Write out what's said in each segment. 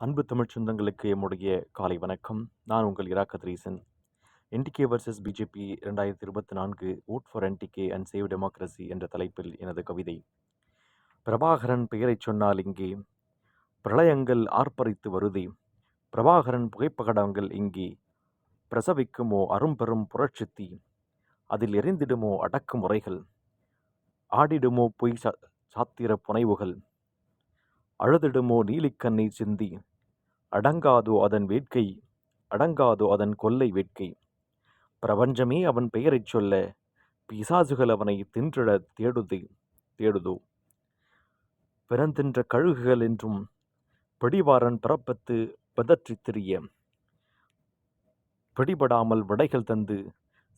அன்பு தமிழ்ச் சொந்தங்களுக்கு எம்முடைய காலை வணக்கம். நான் உங்கள் Ira Kathiresan. NTK versus BJP 2024 vote for NTK and save democracy என்ற தலைப்பில் எனது கவிதை. பிரபாகரன் பெயரைச் சொன்னால் இங்கே பிரளயங்கள் ஆர்ப்பரித்து வருதே. பிரபாகரன் புகைப்படங்கள் இங்கே பிரசவிக்குமோ அரும்பெரும் புரட்சித்தீ. அதில் எரிந்திடுமோ அடக்குமுறைகள், ஆடிடுமோ பொய் சாத்திர புனைவுகள், அழுதிடுமோ நீலிக்கண்ணீர் சிந்தி. அடங்காதோ அதன் வேட்கை, அடங்காதோ அதன் கொல்லை வேட்கை. பிரபஞ்சமே அவன் பெயரைச் சொல்ல, பிசாசுகள் அவனை தின்றிட தேடுதோ. பிறந்தின்ற கழுகுகள் என்றும் பிடிவாரன் பிறப்பத்து பிதற்றித் திரிய, பிடிபடாமல் விடைகள் தந்து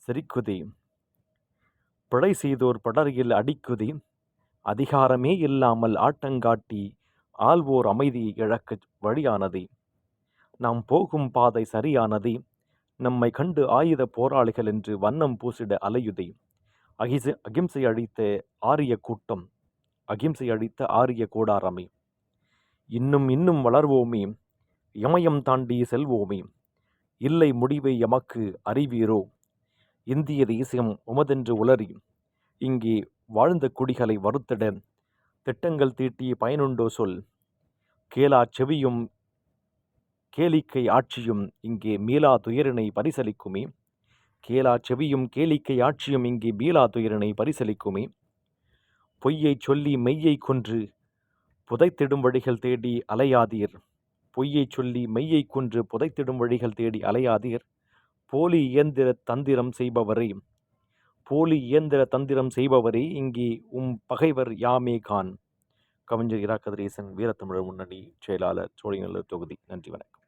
சிரிக்குதே. பிழை செய்தோர் படரியில் அடிக்குதே. அதிகாரமே இல்லாமல் ஆட்டங்காட்டி ஆள்வோர் அமைதியை இழக்க வழியானதே. நாம் போகும் பாதை சரியானதே. நம்மை கண்டு ஆயுத போராளிகள் என்று வண்ணம் பூசிட அலையுதே. அகிம்சை அழித்த ஆரிய கூட்டம், அகிம்சை அழித்த ஆரிய கூடாரமே. இன்னும் இன்னும் வளர்வோமே, இமயம் தாண்டி செல்வோமே. இல்லை முடிவை எமக்கு அறிவீரோ. இந்திய தேசியம் உமதென்று உளறி இங்கே வாழ்ந்த குடிகளை வருத்திட திட்டங்கள் தீட்டி பயனுண்டோ சொல். கேளா செவியும் கேளிக்கை ஆட்சியும் இங்கே மீளா துயரினை பரிசளிக்குமே. கேளா செவியும் கேளிக்கை ஆட்சியும் இங்கே மீளா துயரினை பரிசளிக்குமே. பொய்யைச் சொல்லி மெய்யை கொன்று புதைத்திடும் வழிகள் தேடி அலையாதீர். பொய்யைச் சொல்லி மெய்யை கொன்று புதைத்திடும் வழிகள் தேடி அலையாதீர். போலி இயந்திர தந்திரம் செய்பவரே, போலி இயந்திர தந்திரம் செய்பவரே, இங்கே பகைவர் யாமே கான். கவிஞர் இரா கதிரீசன், வீரத்தமிழர் முன்னணி செயலாளர், சோழிங்கநல்லூர் தொகுதி. நன்றி, வணக்கம்.